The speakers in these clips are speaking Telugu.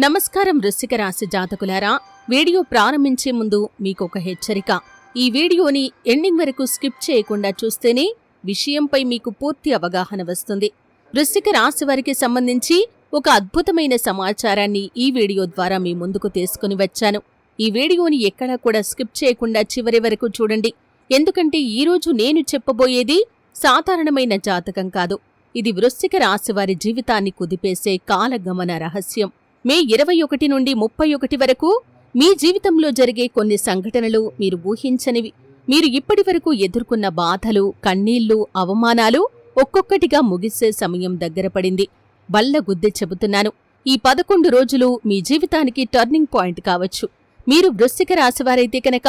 నమస్కారం వృశ్చిక రాశి జాతకులారా, వీడియో ప్రారంభించే ముందు మీకొక హెచ్చరిక. ఈ వీడియోని ఎండింగ్ వరకు స్కిప్ చేయకుండా చూస్తేనే విషయంపై మీకు పూర్తి అవగాహన వస్తుంది. వృశ్చిక రాశి వారికి సంబంధించి ఒక అద్భుతమైన సమాచారాన్ని ఈ వీడియో ద్వారా మీ ముందుకు తీసుకుని వచ్చాను. ఈ వీడియోని ఎక్కడా కూడా స్కిప్ చేయకుండా చివరి వరకు చూడండి. ఎందుకంటే ఈరోజు నేను చెప్పబోయేది సాధారణమైన జాతకం కాదు. ఇది వృశ్చిక రాశి వారి జీవితాన్ని కుదిపేసే కాలగమన రహస్యం. మే 21 నుండి 31 వరకు మీ జీవితంలో జరిగే కొన్ని సంఘటనలు మీరు ఊహించనివి. మీరు ఇప్పటివరకు ఎదుర్కొన్న బాధలు, కన్నీళ్లు, అవమానాలు ఒక్కొక్కటిగా ముగిసే సమయం దగ్గర పడింది. బల్లగుద్ది చెబుతున్నాను, ఈ 11 రోజులు మీ జీవితానికి టర్నింగ్ పాయింట్ కావచ్చు. మీరు వృశ్చిక రాశివారైతే కనుక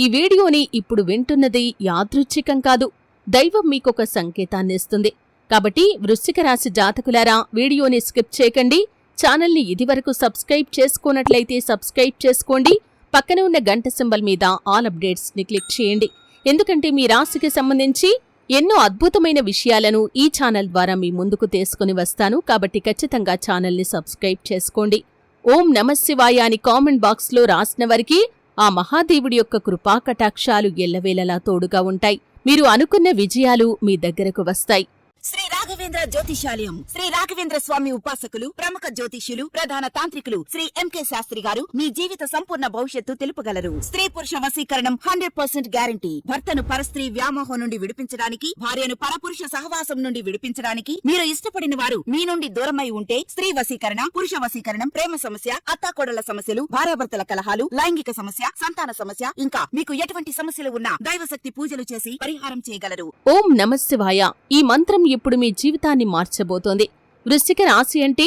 ఈ వీడియోని ఇప్పుడు వింటున్నది యాదృచ్ఛికం కాదు, దైవం మీకొక సంకేతాన్నిస్తుంది. కాబట్టి వృశ్చిక రాశి జాతకులారా, వీడియోని స్కిప్ చేయకండి. ఛానల్ని ఇదివరకు సబ్స్క్రైబ్ చేసుకోనట్లయితే సబ్స్క్రైబ్ చేసుకోండి. పక్కన ఉన్న గంట సింబల్ మీద ఆల్ అప్డేట్స్ని క్లిక్ చేయండి. ఎందుకంటే మీ రాశికి సంబంధించి ఎన్నో అద్భుతమైన విషయాలను ఈ ఛానల్ ద్వారా మీ ముందుకు తీసుకుని వస్తాను. కాబట్టి ఖచ్చితంగా ఛానల్ని సబ్స్క్రైబ్ చేసుకోండి. ఓం నమఃశివాయ అని కామెంట్ బాక్స్లో రాసిన వారికి ఆ మహాదేవుడి యొక్క కృపా కటాక్షాలు ఎల్లవేళలా తోడుగా ఉంటాయి. మీరు అనుకున్న విజయాలు మీ దగ్గరకు వస్తాయి. శ్రీ రాఘవేంద్ర జ్యోతిషాలయం శ్రీ రాఘవేంద్ర స్వామి ఉపాసకులు, ప్రముఖ జ్యోతిష్యులు, ప్రధాన తాంత్రికులు శ్రీ ఎంకే శాస్త్రి గారు మీ జీవిత సంపూర్ణ భవిష్యత్తు తెలుపగలరు. స్త్రీ పురుష వశీకరణం 100% గ్యారంటీ. భర్తను పరస్త్రీ వ్యామోహం నుండి విడిపించడానికి, భార్యను పరపురుష సహవాసం నుండి విడిపించడానికి, మీరు ఇష్టపడిన వారు మీ నుండి దూరమై ఉంటే స్త్రీ వశీకరణ, పురుష వశీకరణం, ప్రేమ సమస్య, అత్తాకోడళ్ల సమస్యలు, భార్యాభర్తల కలహాలు, లైంగిక సమస్య, సంతాన సమస్య, ఇంకా మీకు ఎటువంటి సమస్యలు ఉన్నా దైవశక్తి పూజలు చేసి పరిహారం చేయగలరు. ఓం నమఃశివాయ ఈ మంత్రం ఇప్పుడు మీ జీవితాన్ని మార్చబోతోంది. వృశ్చిక రాశి అంటే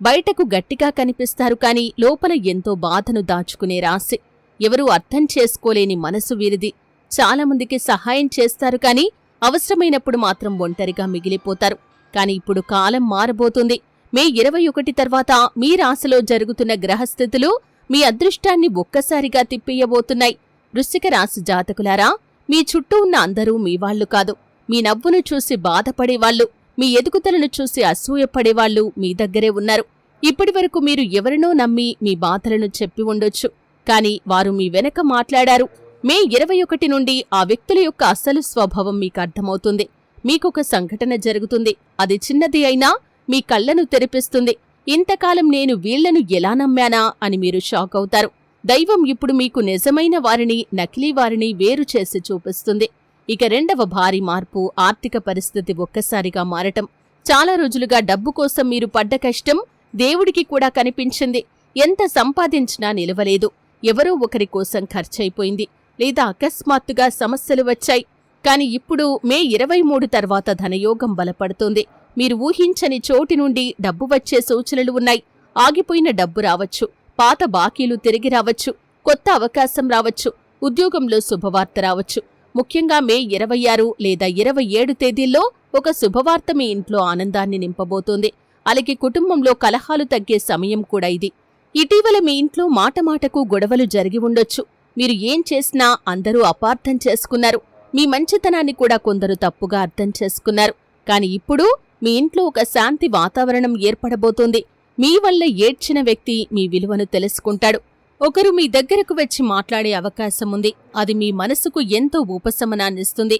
బయటకు గట్టిగా కనిపిస్తారు కానీ లోపల ఎంతో బాధను దాచుకునే రాశి. ఎవరూ అర్థం చేసుకోలేని మనసు వీరిది. చాలామందికి సహాయం చేస్తారు కానీ అవసరమైనప్పుడు మాత్రం ఒంటరిగా మిగిలిపోతారు. కాని ఇప్పుడు కాలం మారబోతుంది. మే 21 తర్వాత మీ రాశిలో జరుగుతున్న గ్రహస్థితులు మీ అదృష్టాన్ని ఒక్కసారిగా తిప్పియబోతున్నాయి. వృశ్చిక రాశి జాతకులారా, మీ చుట్టూ ఉన్న అందరూ మీ వాళ్లు కాదు. మీ నవ్వును చూసి బాధపడేవాళ్లు, మీ ఎదుగుదలను చూసి అసూయపడేవాళ్లు మీ దగ్గరే ఉన్నారు. ఇప్పటివరకు మీరు ఎవరినో నమ్మి మీ బాధలను చెప్పి ఉండొచ్చు, కాని వారు మీ వెనక మాట్లాడారు. మే 21 నుండి ఆ వ్యక్తుల యొక్క అసలు స్వభావం మీకు అర్థమవుతుంది. మీకొక సంఘటన జరుగుతుంది. అది చిన్నది అయినా మీ కళ్లను తెరిపిస్తుంది. ఇంతకాలం నేను వీళ్లను ఎలా నమ్మానా అని మీరు షాక్ అవుతారు. దైవం ఇప్పుడు మీకు నిజమైన వారిని, నకిలీ వారిని వేరు చేసి చూపిస్తుంది. ఇక రెండవ భారీ మార్పు, ఆర్థిక పరిస్థితి ఒక్కసారిగా మారటం. చాలా రోజులుగా డబ్బు కోసం మీరు పడ్డ కష్టం దేవుడికి కూడా కనిపించింది. ఎంత సంపాదించినా నిలవలేదు. ఎవరో ఒకరి కోసం ఖర్చయిపోయింది, లేదా అకస్మాత్తుగా సమస్యలు వచ్చాయి. కాని ఇప్పుడు మే 23 తర్వాత ధనయోగం బలపడుతోంది. మీరు ఊహించని చోటి నుండి డబ్బు వచ్చే సూచనలు ఉన్నాయి. ఆగిపోయిన డబ్బు రావచ్చు, పాత బాకీలు తిరిగి రావచ్చు, కొత్త అవకాశం రావచ్చు, ఉద్యోగంలో శుభవార్త రావచ్చు. ముఖ్యంగా మే 26 లేదా 27 తేదీల్లో ఒక శుభవార్త మీ ఇంట్లో ఆనందాన్ని నింపబోతోంది. అలాగే కుటుంబంలో కలహాలు తగ్గే సమయం కూడా ఇది. ఇటీవల మీ ఇంట్లో మాటమాటకు గొడవలు జరిగి ఉండొచ్చు. మీరు ఏం చేసినా అందరూ అపార్థం చేసుకున్నారు. మీ మంచితనాన్ని కూడా కొందరు తప్పుగా అర్థం చేసుకున్నారు. కాని ఇప్పుడు మీ ఇంట్లో ఒక శాంతి వాతావరణం ఏర్పడబోతోంది. మీ వల్ల ఏడ్చిన వ్యక్తి మీ విలువను తెలుసుకుంటాడు. ఒకరు మీ దగ్గరకు వచ్చి మాట్లాడే అవకాశం ఉంది. అది మీ మనసుకు ఎంతో ఉపశమనాన్నిస్తుంది.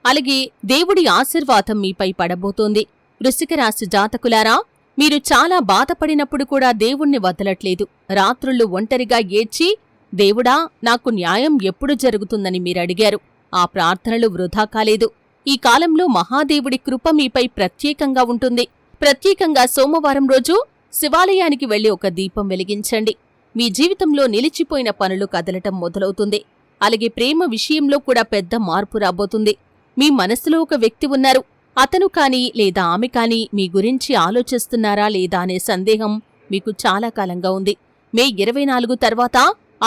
అలాగే దేవుడి ఆశీర్వాదం మీపై పడబోతోంది. వృశ్చిక రాశి జాతకులారా, మీరు చాలా బాధపడినప్పుడు కూడా దేవుణ్ణి వదలట్లేదు. రాత్రుళ్ళు ఒంటరిగా ఏడ్చి, దేవుడా నాకు న్యాయం ఎప్పుడు జరుగుతుందని మీరడిగారు. ఆ ప్రార్థనలు వృధా కాలేదు. ఈ కాలంలో మహాదేవుడి కృప మీపై ప్రత్యేకంగా ఉంటుంది. ప్రత్యేకంగా సోమవారం రోజు శివాలయానికి వెళ్లి ఒక దీపం వెలిగించండి. మీ జీవితంలో నిలిచిపోయిన పనులు కదలటం మొదలవుతుంది. అలాగే ప్రేమ విషయంలో కూడా పెద్ద మార్పు రాబోతుంది. మీ మనసులో ఒక వ్యక్తి ఉన్నారు. అతను కాని లేదా ఆమె కాని మీ గురించి ఆలోచిస్తున్నారా లేదా అనే సందేహం మీకు చాలా కాలంగా ఉంది. మే 24 తర్వాత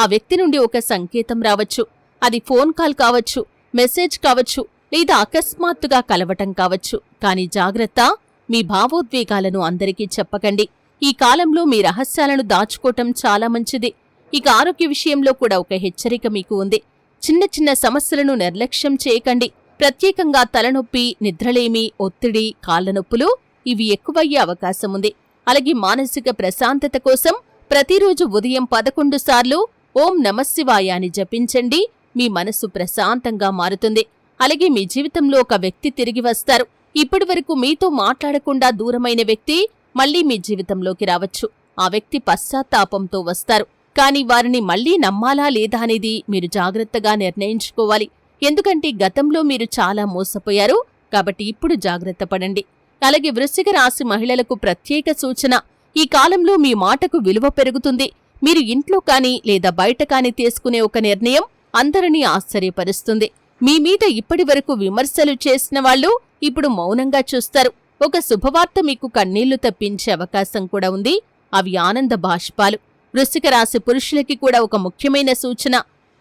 ఆ వ్యక్తి నుండి ఒక సంకేతం రావచ్చు. అది ఫోన్ కాల్ కావచ్చు, మెసేజ్ కావచ్చు, లేదా అకస్మాత్తుగా కలవటం కావచ్చు. కాని జాగ్రత్త, మీ భావోద్వేగాలను అందరికీ చెప్పకండి. ఈ కాలంలో మీ రహస్యాలను దాచుకోవటం చాలా మంచిది. ఇక ఆరోగ్య విషయంలో కూడా ఒక హెచ్చరిక మీకు ఉంది. చిన్న చిన్న సమస్యలను నిర్లక్ష్యం చేయకండి. ప్రత్యేకంగా తలనొప్పి, నిద్రలేమి, ఒత్తిడి, కాళ్ల నొప్పులు ఇవి ఎక్కువయ్యే అవకాశం ఉంది. అలాగే మానసిక ప్రశాంతత కోసం ప్రతిరోజు ఉదయం 11 సార్లు ఓం నమఃశివాయ అని జపించండి. మీ మనసు ప్రశాంతంగా మారుతుంది. అలాగే మీ జీవితంలో ఒక వ్యక్తి తిరిగి వస్తారు. ఇప్పటివరకు మీతో మాట్లాడకుండా దూరమైన వ్యక్తి మళ్లీ మీ జీవితంలోకి రావచ్చు. ఆ వ్యక్తి పశ్చాత్తాపంతో వస్తారు. కాని వారిని మళ్లీ నమ్మాలా లేదా అనేది మీరు జాగ్రత్తగా నిర్ణయించుకోవాలి. ఎందుకంటే గతంలో మీరు చాలా మోసపోయారు. కాబట్టి ఇప్పుడు జాగ్రత్త పడండి. అలాగే వృశ్చిక రాశి మహిళలకు ప్రత్యేక సూచన. ఈ కాలంలో మీ మాటకు విలువ పెరుగుతుంది. మీరు ఇంట్లో కాని లేదా బయట కాని తీసుకునే ఒక నిర్ణయం అందరినీ ఆశ్చర్యపరుస్తుంది. మీ మీద ఇప్పటివరకు విమర్శలు చేసిన వాళ్ళు ఇప్పుడు మౌనంగా చూస్తారు. ఒక శుభవార్త మీకు కన్నీళ్లు తప్పించే అవకాశం కూడా ఉంది. అవి ఆనంద బాష్పాలు. వృశ్చిక రాశి పురుషులకి కూడా ఒక ముఖ్యమైన సూచన.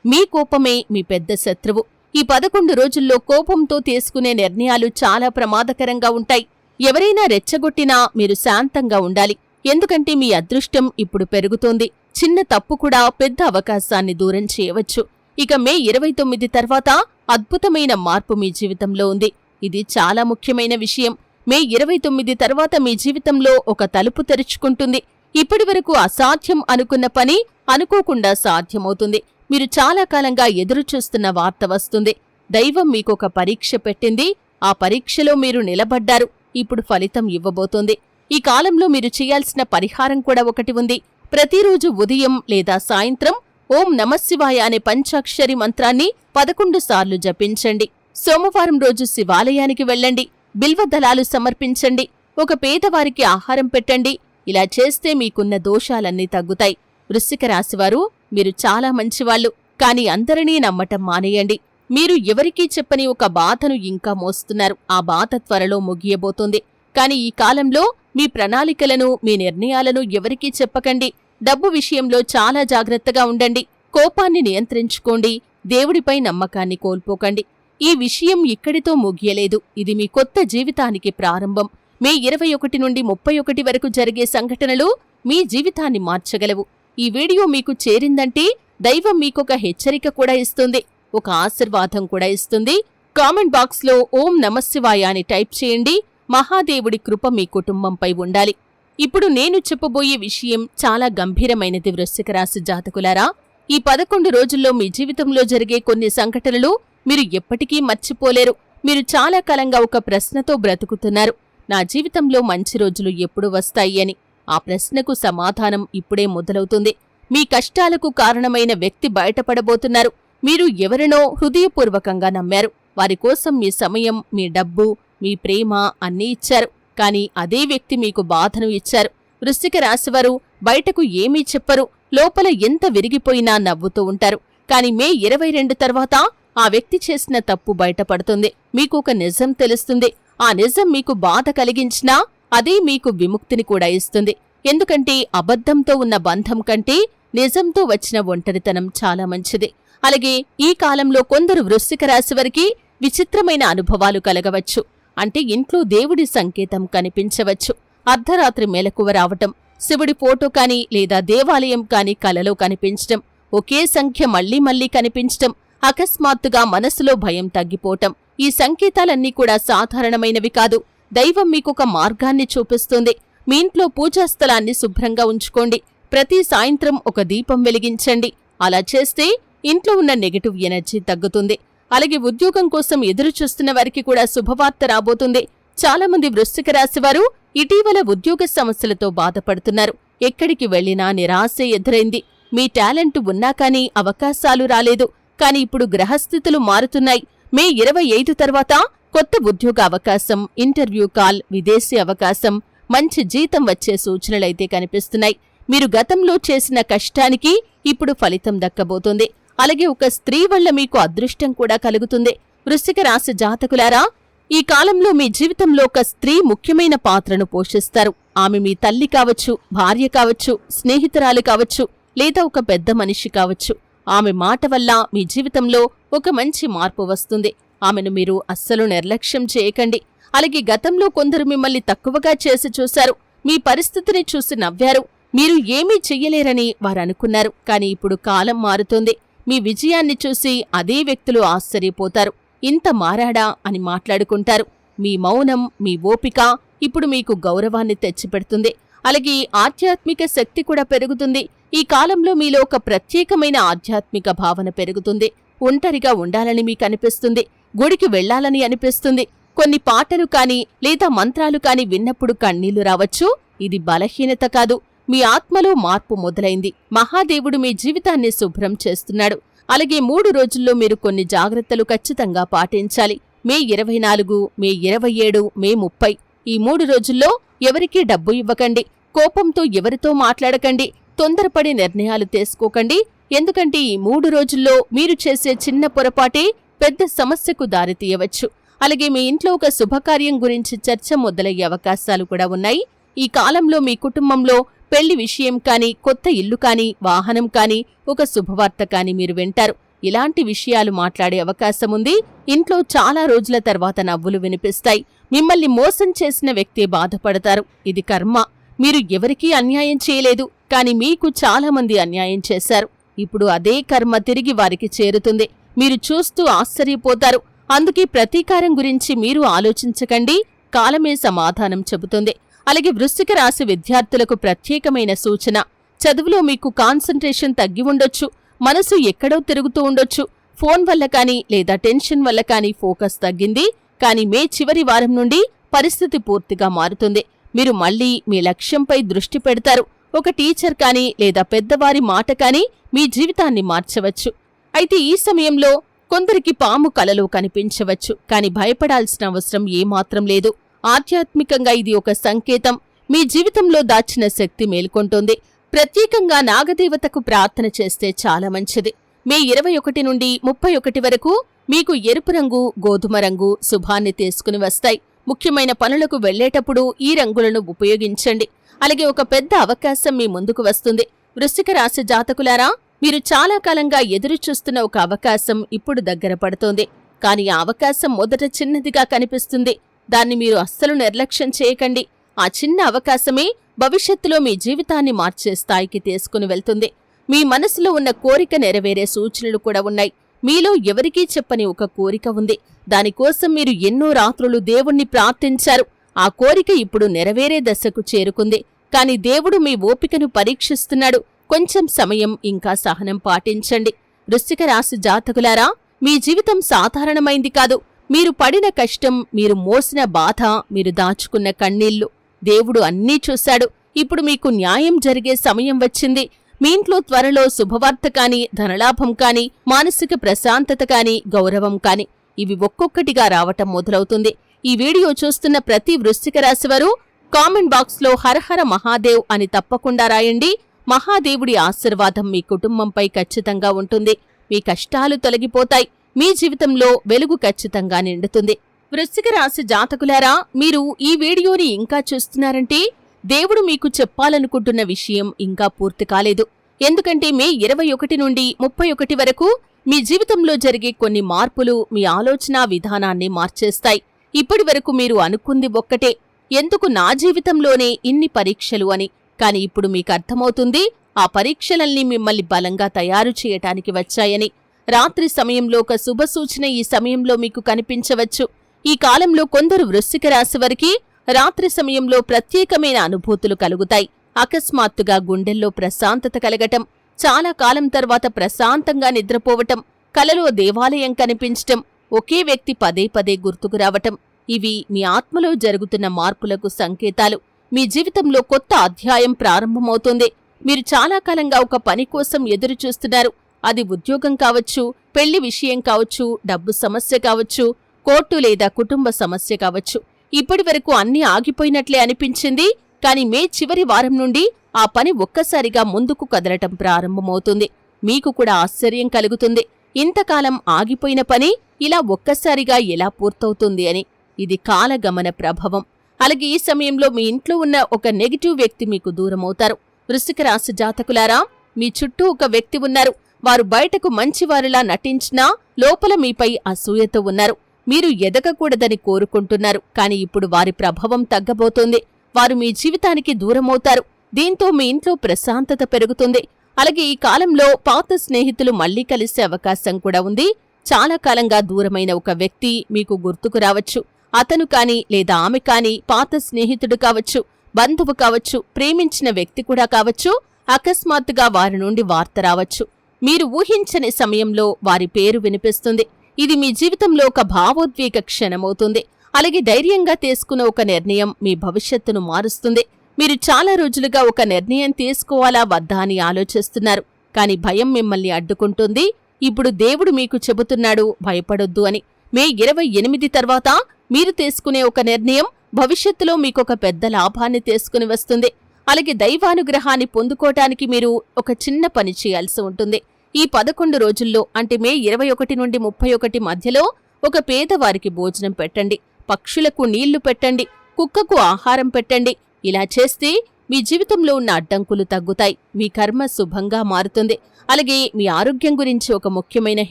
మీ కోపమే మీ పెద్ద శత్రువు. ఈ 11 రోజుల్లో కోపంతో తీసుకునే నిర్ణయాలు చాలా ప్రమాదకరంగా ఉంటాయి. ఎవరైనా రెచ్చగొట్టినా మీరు శాంతంగా ఉండాలి. ఎందుకంటే మీ అదృష్టం ఇప్పుడు పెరుగుతోంది. చిన్న తప్పు కూడా పెద్ద అవకాశాన్ని దూరం చేయవచ్చు. ఇక మే 29 తర్వాత అద్భుతమైన మార్పు మీ జీవితంలో ఉంది. ఇది చాలా ముఖ్యమైన విషయం. మే 29 తర్వాత మీ జీవితంలో ఒక తలుపు తెరుచుకుంటుంది. ఇప్పటివరకు అసాధ్యం అనుకున్న పని అనుకోకుండా సాధ్యమవుతుంది. మీరు చాలా కాలంగా ఎదురుచూస్తున్న వార్త వస్తుంది. దైవం మీకొక పరీక్ష పెట్టింది. ఆ పరీక్షలో మీరు నిలబడ్డారు. ఇప్పుడు ఫలితం ఇవ్వబోతోంది. ఈ కాలంలో మీరు చేయాల్సిన పరిహారం కూడా ఒకటి ఉంది. ప్రతిరోజు ఉదయం లేదా సాయంత్రం ఓం నమఃశివాయ అనే పంచాక్షరి మంత్రాన్ని 11 సార్లు జపించండి. సోమవారం రోజు శివాలయానికి వెళ్ళండి. బిల్వదళాలు సమర్పించండి. ఒక పేదవారికి ఆహారం పెట్టండి. ఇలా చేస్తే మీకున్న దోషాలన్నీ తగ్గుతాయి. వృశ్చిక రాశివారు, మీరు చాలా మంచివాళ్లు. కాని అందరినీ నమ్మటం మానేయండి. మీరు ఎవరికీ చెప్పని ఒక బాధను ఇంకా మోస్తున్నారు. ఆ బాధ త్వరలో ముగియబోతోంది. కాని ఈ కాలంలో మీ ప్రణాళికలను, మీ నిర్ణయాలను ఎవరికీ చెప్పకండి. డబ్బు విషయంలో చాలా జాగ్రత్తగా ఉండండి. కోపాన్ని నియంత్రించుకోండి. దేవుడిపై నమ్మకాన్ని కోల్పోకండి. ఈ విషయం ఇక్కడితో ముగియలేదు. ఇది మీ కొత్త జీవితానికి ప్రారంభం. మే 21 నుండి 31 వరకు జరిగే సంఘటనలు మీ జీవితాన్ని మార్చగలవు. ఈ వీడియో మీకు చేరిందంటే దైవం మీకొక హెచ్చరిక కూడా ఇస్తుంది, ఒక ఆశీర్వాదం కూడా ఇస్తుంది. కామెంట్ బాక్స్లో ఓం నమఃశివాయ అని టైప్ చేయండి. మహాదేవుడి కృప మీ కుటుంబంపై ఉండాలి. ఇప్పుడు నేను చెప్పబోయే విషయం చాలా గంభీరమైనది. వృశ్చిక రాశి జాతకులారా, ఈ 11 రోజుల్లో మీ జీవితంలో జరిగే కొన్ని సంఘటనలు మీరు ఎప్పటికీ మర్చిపోలేరు. మీరు చాలా కాలంగా ఒక ప్రశ్నతో బ్రతుకుతున్నారు. నా జీవితంలో మంచి రోజులు ఎప్పుడు వస్తాయి అని. ఆ ప్రశ్నకు సమాధానం ఇప్పుడే మొదలవుతుంది. మీ కష్టాలకు కారణమైన వ్యక్తి బయటపడబోతున్నారు. మీరు ఎవరినో హృదయపూర్వకంగా నమ్మారు. వారి కోసం మీ సమయం, మీ డబ్బు, మీ ప్రేమ అన్నీ ఇచ్చారు. కాని అదే వ్యక్తి మీకు బాధను ఇచ్చారు. వృశ్చిక రాశివారు బయటకు ఏమీ చెప్పరు. లోపల ఎంత విరిగిపోయినా నవ్వుతూ ఉంటారు. కాని మే 22 తర్వాత ఆ వ్యక్తి చేసిన తప్పు బయటపడుతుంది. మీకు ఒక నిజం తెలుస్తుంది. ఆ నిజం మీకు బాధ కలిగించినా అదే మీకు విముక్తిని కూడా ఇస్తుంది. ఎందుకంటే అబద్ధంతో ఉన్న బంధం కంటే నిజంతో వచ్చిన ఒంటరితనం చాలా మంచిది. అలాగే ఈ కాలంలో కొందరు వృశ్చిక రాశివారికి విచిత్రమైన అనుభవాలు కలగవచ్చు. అంటే ఇంట్లో దేవుడి సంకేతం కనిపించవచ్చు. అర్ధరాత్రి మెలకువ రావటం, శివుడి ఫోటో కాని లేదా దేవాలయం కాని కలలో కనిపించటం, ఒకే సంఖ్య మళ్లీ మళ్లీ కనిపించటం, అకస్మాత్తుగా మనసులో భయం తగ్గిపోవటం. ఈ సంకేతాలన్నీ కూడా సాధారణమైనవి కాదు. దైవం మీకొక మార్గాన్ని చూపిస్తుంది. మీ ఇంట్లో పూజాస్థలాన్ని శుభ్రంగా ఉంచుకోండి. ప్రతి సాయంత్రం ఒక దీపం వెలిగించండి. అలా చేస్తే ఇంట్లో ఉన్న నెగటివ్ ఎనర్జీ తగ్గుతుంది. అలాగే ఉద్యోగం కోసం ఎదురుచూస్తున్న వారికి కూడా శుభవార్త రాబోతుంది. చాలామంది వృశ్చిక రాశివారు ఇటీవల ఉద్యోగ సమస్యలతో బాధపడుతున్నారు. ఎక్కడికి వెళ్లినా నిరాశే ఎదురైంది. మీ టాలెంట్ ఉన్నా కానీ అవకాశాలు రాలేదు. కాని ఇప్పుడు గ్రహస్థితులు మారుతున్నాయి. మే 25 తర్వాత కొత్త ఉద్యోగ అవకాశం, ఇంటర్వ్యూ కాల్, విదేశీ అవకాశం, మంచి జీతం వచ్చే సూచనలైతే కనిపిస్తున్నాయి. మీరు గతంలో చేసిన కష్టానికి ఇప్పుడు ఫలితం దక్కబోతోంది. అలాగే ఒక స్త్రీ వల్ల మీకు అదృష్టం కూడా కలుగుతుంది. వృశ్చిక రాశి జాతకులారా, ఈ కాలంలో మీ జీవితంలో ఒక స్త్రీ ముఖ్యమైన పాత్రను పోషిస్తారు. ఆమె మీ తల్లి కావచ్చు, భార్య కావచ్చు, స్నేహితురాలు కావచ్చు, లేదా ఒక పెద్ద మనిషి కావచ్చు. ఆమె మాట వల్ల మీ జీవితంలో ఒక మంచి మార్పు వస్తుంది. ఆమెను మీరు అస్సలు నిర్లక్ష్యం చేయకండి. అలాగే గతంలో కొందరు మిమ్మల్ని తక్కువగా చేసి చూశారు. మీ పరిస్థితిని చూసి నవ్వారు. మీరు ఏమీ చెయ్యలేరని వారనుకున్నారు. కాని ఇప్పుడు కాలం మారుతోంది. మీ విజయాన్ని చూసి అదే వ్యక్తులు ఆశ్చర్యపోతారు. ఇంత మారాడా అని మాట్లాడుకుంటారు. మీ మౌనం, మీ ఓపిక ఇప్పుడు మీకు గౌరవాన్ని తెచ్చిపెడుతుంది. అలాగే ఆధ్యాత్మిక శక్తి కూడా పెరుగుతుంది. ఈ కాలంలో మీలో ఒక ప్రత్యేకమైన ఆధ్యాత్మిక భావన పెరుగుతుంది. ఒంటరిగా ఉండాలని మీకు అనిపిస్తుంది. గుడికి వెళ్లాలని అనిపిస్తుంది. కొన్ని పాటలు కాని లేదా మంత్రాలు కాని విన్నప్పుడు కన్నీళ్లు రావచ్చు. ఇది బలహీనత కాదు, మీ ఆత్మలో మార్పు మొదలైంది. మహాదేవుడు మీ జీవితాన్ని శుభ్రం చేస్తున్నాడు. అలాగే 3 రోజుల్లో మీరు కొన్ని జాగ్రత్తలు ఖచ్చితంగా పాటించాలి. మే 24, మే 27, మే 30 ఈ 3 రోజుల్లో ఎవరికీ డబ్బు ఇవ్వకండి. కోపంతో ఎవరితో మాట్లాడకండి. తొందరపడి నిర్ణయాలు తీసుకోకండి. ఎందుకంటే ఈ 3 రోజుల్లో మీరు చేసే చిన్న పొరపాటే పెద్ద సమస్యకు దారితీయవచ్చు. అలాగే మీ ఇంట్లో ఒక శుభకార్యం గురించి చర్చ మొదలయ్యే అవకాశాలు కూడా ఉన్నాయి. ఈ కాలంలో మీ కుటుంబంలో పెళ్లి విషయం కాని, కొత్త ఇల్లు కాని, వాహనం కాని, ఒక శుభవార్త కాని మీరు వింటారు. ఇలాంటి విషయాలు మాట్లాడే అవకాశం ఉంది. ఇంట్లో చాలా రోజుల తర్వాత నవ్వులు వినిపిస్తాయి. మిమ్మల్ని మోసం చేసిన వ్యక్తి బాధపడతారు. ఇది కర్మ. మీరు ఎవరికీ అన్యాయం చేయలేదు, కాని మీకు చాలా మంది అన్యాయం చేశారు. ఇప్పుడు అదే కర్మ తిరిగి వారికి చేరుతుంది. మీరు చూస్తూ ఆశ్చర్యపోతారు. అందుకే ప్రతీకారం గురించి మీరు ఆలోచించకండి. కాలమే సమాధానం చెబుతుంది. అలాగే వృశ్చిక రాశి విద్యార్థులకు ప్రత్యేకమైన సూచన. చదువులో మీకు కాన్సంట్రేషన్ తగ్గి ఉండొచ్చు. మనసు ఎక్కడో తిరుగుతూ ఉండొచ్చు. ఫోన్ వల్ల కాని లేదా టెన్షన్ వల్ల కాని ఫోకస్ తగ్గింది. కాని మే చివరి వారం నుండి పరిస్థితి పూర్తిగా మారుతుంది. మీరు మళ్లీ మీ లక్ష్యంపై దృష్టి పెడతారు. ఒక టీచర్ కాని లేదా పెద్దవారి మాట కాని మీ జీవితాన్ని మార్చవచ్చు. అయితే ఈ సమయంలో కొందరికి పాము కలలో కనిపించవచ్చు. కాని భయపడాల్సిన అవసరం ఏమాత్రం లేదు. ఆధ్యాత్మికంగా ఇది ఒక సంకేతం. మీ జీవితంలో దాచిన శక్తి మేల్కొంటోంది. ప్రత్యేకంగా నాగదేవతకు ప్రార్థన చేస్తే చాలా మంచిది. మే 21 నుండి 31 వరకు మీకు ఎరుపు రంగు, గోధుమ రంగు శుభాన్ని తీసుకుని వస్తాయి. ముఖ్యమైన పనులకు వెళ్లేటప్పుడు ఈ రంగులను ఉపయోగించండి. అలాగే ఒక పెద్ద అవకాశం మీ ముందుకు వస్తుంది. వృశ్చిక రాశి జాతకులారా, మీరు చాలా కాలంగా ఎదురుచూస్తున్న ఒక అవకాశం ఇప్పుడు దగ్గర పడుతోంది. కాని ఆ అవకాశం మొదట చిన్నదిగా కనిపిస్తుంది. దాన్ని మీరు అస్సలు నిర్లక్ష్యం చేయకండి. ఆ చిన్న అవకాశమే భవిష్యత్తులో మీ జీవితాన్ని మార్చే స్థాయికి తీసుకుని వెళ్తుంది. మీ మనసులో ఉన్న కోరిక నెరవేరే సూచనలు కూడా ఉన్నాయి. మీలో ఎవరికీ చెప్పని ఒక కోరిక ఉంది. దానికోసం మీరు ఎన్నో రాత్రులు దేవుణ్ణి ప్రార్థించారు. ఆ కోరిక ఇప్పుడు నెరవేరే దశకు చేరుకుంది. కాని దేవుడు మీ ఓపికను పరీక్షిస్తున్నాడు. కొంచెం సమయం, ఇంకా సహనం పాటించండి. వృశ్చిక రాశి జాతకులారా, మీ జీవితం సాధారణమైంది కాదు. మీరు పడిన కష్టం, మీరు మోసిన బాధ, మీరు దాచుకున్న కన్నీళ్లు దేవుడు అన్నీ చూశాడు. ఇప్పుడు మీకు న్యాయం జరిగే సమయం వచ్చింది. మీ ఇంట్లో త్వరలో శుభవార్త కాని, ధనలాభం కాని, మానసిక ప్రశాంతత కాని, గౌరవం కాని ఇవి ఒక్కొక్కటిగా రావటం మొదలవుతుంది. ఈ వీడియో చూస్తున్న ప్రతి వృశ్చిక రాశివారు కామెంట్ బాక్స్లో హరహర మహాదేవ్ అని తప్పకుండా రాయండి. మహాదేవుడి ఆశీర్వాదం మీ కుటుంబంపై ఖచ్చితంగా ఉంటుంది. మీ కష్టాలు తొలగిపోతాయి. మీ జీవితంలో వెలుగు ఖచ్చితంగా నిండుతుంది. వృశ్చిక రాశి జాతకులారా, మీరు ఈ వీడియోని ఇంకా చూస్తున్నారంటే దేవుడు మీకు చెప్పాలనుకుంటున్న విషయం ఇంకా పూర్తి కాలేదు. ఎందుకంటే మే 21 నుండి 31 వరకు మీ జీవితంలో జరిగే కొన్ని మార్పులు మీ ఆలోచనా విధానాన్ని మార్చేస్తాయి. ఇప్పటి వరకు మీరు అనుకుంది ఒక్కటే, ఎందుకు నా జీవితంలోనే ఇన్ని పరీక్షలు అని. కాని ఇప్పుడు మీకు అర్థమవుతుంది, ఆ పరీక్షలన్నీ మిమ్మల్ని బలంగా తయారు చేయటానికి వచ్చాయని. రాత్రి సమయంలో ఒక శుభసూచన ఈ సమయంలో మీకు కనిపించవచ్చు. ఈ కాలంలో కొందరు వృశ్చిక రాశి వారికి రాత్రి సమయంలో ప్రత్యేకమైన అనుభూతులు కలుగుతాయి. అకస్మాత్తుగా గుండెల్లో ప్రశాంతత కలగటం, చాలా కాలం తర్వాత ప్రశాంతంగా నిద్రపోవటం, కలలో దేవాలయం కనిపించటం, ఒకే వ్యక్తి పదే పదే గుర్తుకు రావటం ఇవి మీ ఆత్మలో జరుగుతున్న మార్పులకు సంకేతాలు. మీ జీవితంలో కొత్త అధ్యాయం ప్రారంభమవుతుంది. మీరు చాలా కాలంగా ఒక పని కోసం ఎదురు చూస్తున్నారు. అది ఉద్యోగం కావచ్చు, పెళ్లి విషయం కావచ్చు, డబ్బు సమస్య కావచ్చు, కోర్టు లేదా కుటుంబ సమస్య కావచ్చు. ఇప్పటి వరకు అన్నీ ఆగిపోయినట్లే అనిపించింది. కాని మే చివరి వారం నుండి ఆ పని ఒక్కసారిగా ముందుకు కదలటం ప్రారంభమవుతుంది. మీకు కూడా ఆశ్చర్యం కలుగుతుంది, ఇంతకాలం ఆగిపోయిన పని ఇలా ఒక్కసారిగా ఎలా పూర్తవుతుంది అని. ఇది కాలగమన ప్రభావం. అలాగే ఈ సమయంలో మీ ఇంట్లో ఉన్న ఒక నెగిటివ్ వ్యక్తి మీకు దూరమవుతారు. వృశ్చిక రాశి జాతకులారా, మీ చుట్టూ ఒక వ్యక్తి ఉన్నారు. వారు బయటకు మంచివారిలా నటించినా లోపల మీపై అసూయతో ఉన్నారు. మీరు ఎదగకూడదని కోరుకుంటున్నారు. కాని ఇప్పుడు వారి ప్రభావం తగ్గబోతోంది. వారు మీ జీవితానికి దూరమవుతారు. దీంతో మీ ఇంట్లో ప్రశాంతత పెరుగుతుంది. అలాగే ఈ కాలంలో పాత స్నేహితులు మళ్లీ కలిసే అవకాశం కూడా ఉంది. చాలా కాలంగా దూరమైన ఒక వ్యక్తి మీకు గుర్తుకు రావచ్చు. అతను కాని లేదా ఆమె కాని పాత స్నేహితుడు కావచ్చు. బంధువు కావచ్చు, ప్రేమించిన వ్యక్తి కూడా కావచ్చు, అకస్మాత్తుగా వారి నుండి వార్త రావచ్చు. మీరు ఊహించని సమయంలో వారి పేరు వినిపిస్తుంది. ఇది మీ జీవితంలో ఒక భావోద్వేగ క్షణమవుతుంది. అలాగే ధైర్యంగా తీసుకున్న ఒక నిర్ణయం మీ భవిష్యత్తును మారుస్తుంది. మీరు చాలా రోజులుగా ఒక నిర్ణయం తీసుకోవాలా వద్దా అని ఆలోచిస్తున్నారు. కాని భయం మిమ్మల్ని అడ్డుకుంటుంది. ఇప్పుడు దేవుడు మీకు చెబుతున్నాడు, భయపడొద్దు అని. మే 28 తర్వాత మీరు తీసుకునే ఒక నిర్ణయం భవిష్యత్తులో మీకొక పెద్ద లాభాన్ని తీసుకుని వస్తుంది. అలాగే దైవానుగ్రహాన్ని పొందుకోవటానికి మీరు ఒక చిన్న పని చేయాల్సి ఉంటుంది. ఈ 11 రోజుల్లో అంటే మే 21 నుండి 31 మధ్యలో ఒక పేదవారికి భోజనం పెట్టండి, పక్షులకు నీళ్లు పెట్టండి, కుక్కకు ఆహారం పెట్టండి. ఇలా చేస్తే మీ జీవితంలో ఉన్న అడ్డంకులు తగ్గుతాయి, మీ కర్మ శుభంగా మారుతుంది. అలాగే మీ ఆరోగ్యం గురించి ఒక ముఖ్యమైన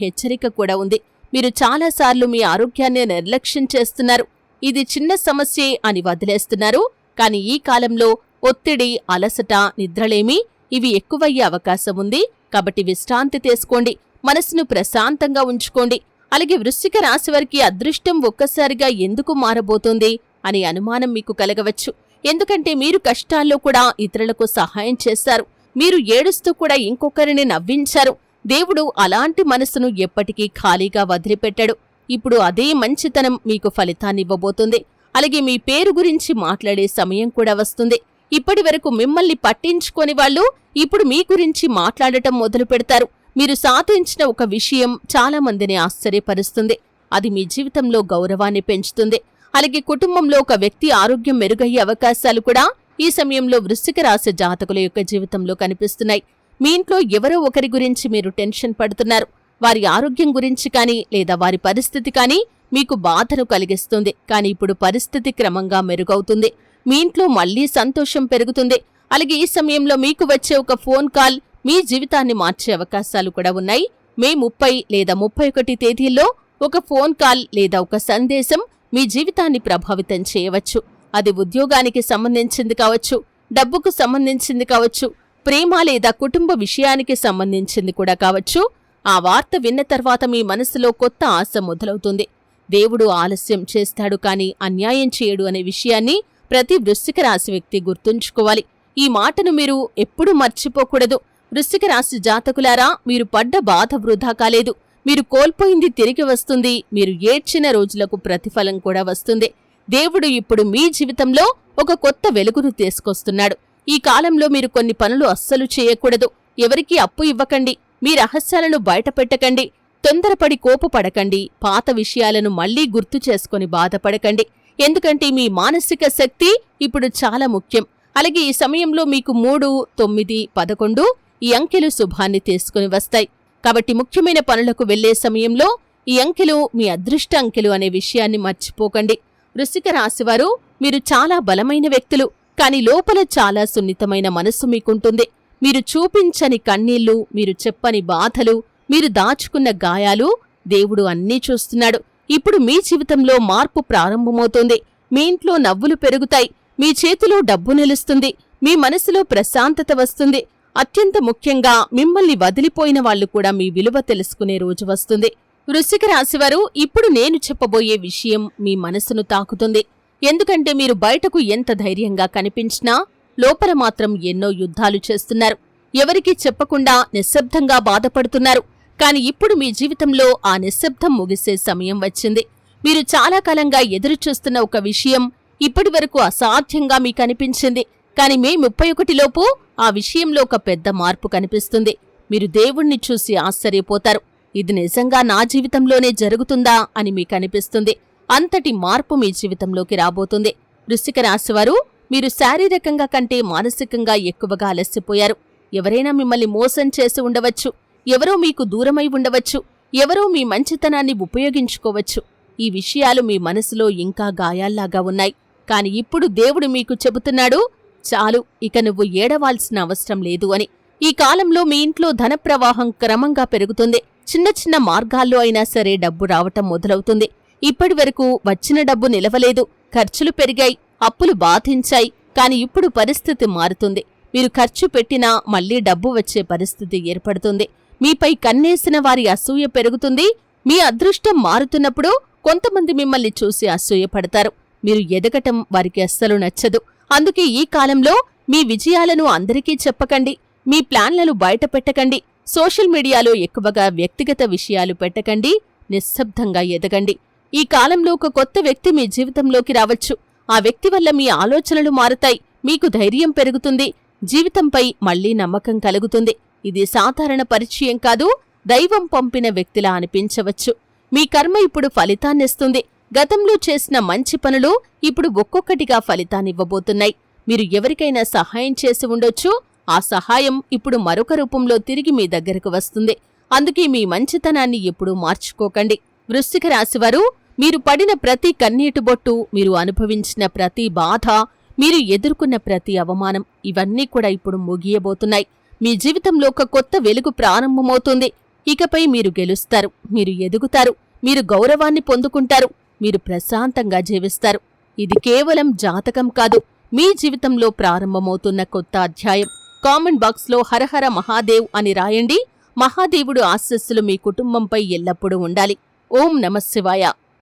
హెచ్చరిక కూడా ఉంది. మీరు చాలాసార్లు మీ ఆరోగ్యాన్ని నిర్లక్ష్యం చేస్తున్నారు. ఇది చిన్న సమస్యే అని వదిలేస్తున్నారు. కాని ఈ కాలంలో ఒత్తిడి, అలసట, నిద్రలేమి ఇవి ఎక్కువయ్యే అవకాశం ఉంది. కాబట్టి విశ్రాంతి తీసుకోండి, మనసును ప్రశాంతంగా ఉంచుకోండి. అలాగే వృశ్చిక రాశి వారికి అదృష్టం ఒక్కసారిగా ఎందుకు మారబోతోంది అనే అనుమానం మీకు కలగవచ్చు. ఎందుకంటే మీరు కష్టాల్లో కూడా ఇతరులకు సహాయం చేశారు. మీరు ఏడుస్తూ కూడా ఇంకొకరిని నవ్వించారు. దేవుడు అలాంటి మనసును ఎప్పటికీ ఖాళీగా వదిలిపెట్టాడు. ఇప్పుడు అదే మంచితనం మీకు ఫలితాన్నివ్వబోతుంది. అలాగే మీ పేరు గురించి మాట్లాడే సమయం కూడా వస్తుంది. ఇప్పటి వరకు మిమ్మల్ని పట్టించుకోని వాళ్ళు ఇప్పుడు మీ గురించి మాట్లాడటం మొదలు పెడతారు. మీరు సాధించిన ఒక విషయం చాలా మందిని ఆశ్చర్యపరుస్తుంది. అది మీ జీవితంలో గౌరవాన్ని పెంచుతుంది. అలాగే కుటుంబంలో ఒక వ్యక్తి ఆరోగ్యం మెరుగయ్యే అవకాశాలు కూడా ఈ సమయంలో వృశ్చిక రాశి జాతకుల యొక్క జీవితంలో కనిపిస్తున్నాయి. మీ ఇంట్లో ఎవరో ఒకరి గురించి మీరు టెన్షన్ పడుతున్నారు. వారి ఆరోగ్యం గురించి కానీ లేదా వారి పరిస్థితి కానీ మీకు బాధను కలిగిస్తుంది. కానీ ఇప్పుడు పరిస్థితి క్రమంగా మెరుగవుతుంది. మీ ఇంట్లో మళ్లీ సంతోషం పెరుగుతుంది. అలాగే ఈ సమయంలో మీకు వచ్చే ఒక ఫోన్ కాల్ మీ జీవితాన్ని మార్చే అవకాశాలు కూడా ఉన్నాయి. మే 30 లేదా 31 తేదీల్లో ఒక ఫోన్ కాల్ లేదా ఒక సందేశం మీ జీవితాన్ని ప్రభావితం చేయవచ్చు. అది ఉద్యోగానికి సంబంధించింది కావచ్చు, డబ్బుకు సంబంధించింది కావచ్చు, ప్రేమ లేదా కుటుంబ విషయానికి సంబంధించింది కూడా కావచ్చు. ఆ వార్త విన్న తర్వాత మీ మనసులో కొత్త ఆశ మొదలవుతుంది. దేవుడు ఆలస్యం చేస్తాడు కాని అన్యాయం చేయడు అనే విషయాన్ని ప్రతి వృశ్చిక రాశి వ్యక్తి గుర్తుంచుకోవాలి. ఈ మాటను మీరు ఎప్పుడూ మర్చిపోకూడదు. వృశ్చిక రాశి జాతకులారా, మీరు పడ్డ బాధ వృధా కాలేదు. మీరు కోల్పోయింది తిరిగి వస్తుంది. మీరు ఏడ్చిన రోజులకు ప్రతిఫలం కూడా వస్తుంది. దేవుడు ఇప్పుడు మీ జీవితంలో ఒక కొత్త వెలుగును తీసుకొస్తున్నాడు. ఈ కాలంలో మీరు కొన్ని పనులు అస్సలు చేయకూడదు. ఎవరికీ అప్పు ఇవ్వకండి. మీ రహస్యాలను బయటపెట్టకండి. తొందరపడి కోపపడకండి. పాత విషయాలను మళ్లీ గుర్తు చేసుకుని బాధపడకండి. ఎందుకంటే మీ మానసిక శక్తి ఇప్పుడు చాలా ముఖ్యం. అలాగే ఈ సమయంలో మీకు 3, 9, 11 ఈ అంకెలు శుభాన్ని తీసుకుని వస్తాయి. కాబట్టి ముఖ్యమైన పనులకు వెళ్లే సమయంలో ఈ అంకెలు మీ అదృష్ట అంకెలు అనే విషయాన్ని మర్చిపోకండి. వృశ్చిక రాశివారు, మీరు చాలా బలమైన వ్యక్తులు. కాని లోపల చాలా సున్నితమైన మనస్సు మీకుంటుంది. మీరు చూపించని కన్నీళ్లు, మీరు చెప్పని బాధలు, మీరు దాచుకున్న గాయాలు దేవుడు అన్నీ చూస్తున్నాడు. ఇప్పుడు మీ జీవితంలో మార్పు ప్రారంభమవుతోంది. మీ ఇంట్లో నవ్వులు పెరుగుతాయి. మీ చేతిలో డబ్బు నిలుస్తుంది. మీ మనసులో ప్రశాంతత వస్తుంది. అత్యంత ముఖ్యంగా మిమ్మల్ని వదిలిపోయిన వాళ్లు కూడా మీ విలువ తెలుసుకునే రోజు వస్తుంది. వృశ్చిక రాశివారు, ఇప్పుడు నేను చెప్పబోయే విషయం మీ మనసును తాకుతుంది. ఎందుకంటే మీరు బయటకు ఎంత ధైర్యంగా కనిపించినా లోపల మాత్రం ఎన్నో యుద్ధాలు చేస్తున్నారు. ఎవరికీ చెప్పకుండా నిశ్శబ్దంగా బాధపడుతున్నారు. కాని ఇప్పుడు మీ జీవితంలో ఆ నిశ్శబ్దం ముగిసే సమయం వచ్చింది. మీరు చాలా కాలంగా ఎదురుచూస్తున్న ఒక విషయం ఇప్పటివరకు అసాధ్యంగా మీకనిపించింది. కాని మే 31 లోపు ఆ విషయంలో ఒక పెద్ద మార్పు కనిపిస్తుంది. మీరు దేవుణ్ణి చూసి ఆశ్చర్యపోతారు. ఇది నిజంగా నా జీవితంలోనే జరుగుతుందా అని మీకనిపిస్తుంది. అంతటి మార్పు మీ జీవితంలోకి రాబోతుంది. వృశ్చిక రాశివారు, మీరు శారీరకంగా కంటే మానసికంగా ఎక్కువగా అలసిపోయారు. ఎవరైనా మిమ్మల్ని మోసం చేసి ఉండవచ్చు. ఎవరో మీకు దూరమై ఉండవచ్చు. ఎవరో మీ మంచితనాన్ని ఉపయోగించుకోవచ్చు. ఈ విషయాలు మీ మనసులో ఇంకా గాయాల్లాగా ఉన్నాయి. కాని ఇప్పుడు దేవుడు మీకు చెబుతున్నాడు, చాలు, ఇక నువ్వు ఏడవాల్సిన అవసరం లేదు అని. ఈ కాలంలో మీ ఇంట్లో ధన ప్రవాహం క్రమంగా పెరుగుతుంది. చిన్న చిన్న మార్గాల్లో అయినా సరే డబ్బు రావటం మొదలవుతుంది. ఇప్పటివరకు వచ్చిన డబ్బు నిలవలేదు. ఖర్చులు పెరిగాయి, అప్పులు బాధించాయి. కాని ఇప్పుడు పరిస్థితి మారుతుంది. మీరు ఖర్చు పెట్టినా మళ్లీ డబ్బు వచ్చే పరిస్థితి ఏర్పడుతుంది. మీపై కన్నేసిన వారి అసూయ పెరుగుతుంది. మీ అదృష్టం మారుతున్నప్పుడు కొంతమంది మిమ్మల్ని చూసి అసూయపడతారు. మీరు ఎదగటం వారికి అస్సలు నచ్చదు. అందుకే ఈ కాలంలో మీ విజయాలను అందరికీ చెప్పకండి, మీ ప్లాన్లను బయటపెట్టకండి, సోషల్ మీడియాలో ఎక్కువగా వ్యక్తిగత విషయాలు పెట్టకండి, నిశ్శబ్దంగా ఎదగండి. ఈ కాలంలో ఒక కొత్త వ్యక్తి మీ జీవితంలోకి రావచ్చు. ఆ వ్యక్తి వల్ల మీ ఆలోచనలు మారుతాయి, మీకు ధైర్యం పెరుగుతుంది, జీవితంపై మళ్లీ నమ్మకం కలుగుతుంది. ఇది సాధారణ పరిచయం కాదు, దైవం పంపిన వ్యక్తిలా అనిపించవచ్చు. మీ కర్మ ఇప్పుడు ఫలితాన్నిస్తుంది. గతంలో చేసిన మంచి పనులు ఇప్పుడు ఒక్కొక్కటిగా ఫలితాన్నివ్వబోతున్నాయి. మీరు ఎవరికైనా సహాయం చేసి ఉండొచ్చు, ఆ సహాయం ఇప్పుడు మరొక రూపంలో తిరిగి మీ దగ్గరకు వస్తుంది. అందుకే మీ మంచితనాన్ని ఎప్పుడూ మార్చుకోకండి. వృశ్చిక రాశివారు, మీరు పడిన ప్రతి కన్నీటి బొట్టు, మీరు అనుభవించిన ప్రతి బాధ, మీరు ఎదుర్కొన్న ప్రతి అవమానం, ఇవన్నీ కూడా ఇప్పుడు ముగియబోతున్నాయి. మీ జీవితంలో ఒక కొత్త వెలుగు ప్రారంభమవుతుంది. ఇకపై మీరు గెలుస్తారు, మీరు ఎదుగుతారు, మీరు గౌరవాన్ని పొందుకుంటారు, మీరు ప్రశాంతంగా జీవిస్తారు. ఇది కేవలం జాతకం కాదు, మీ జీవితంలో ప్రారంభమవుతున్న కొత్త అధ్యాయం. కామెంట్ బాక్స్లో హరహర మహాదేవ్ అని రాయండి. మహాదేవుడు ఆశీస్సులు మీ కుటుంబంపై ఎల్లప్పుడూ ఉండాలి. ఓం నమఃశివాయ.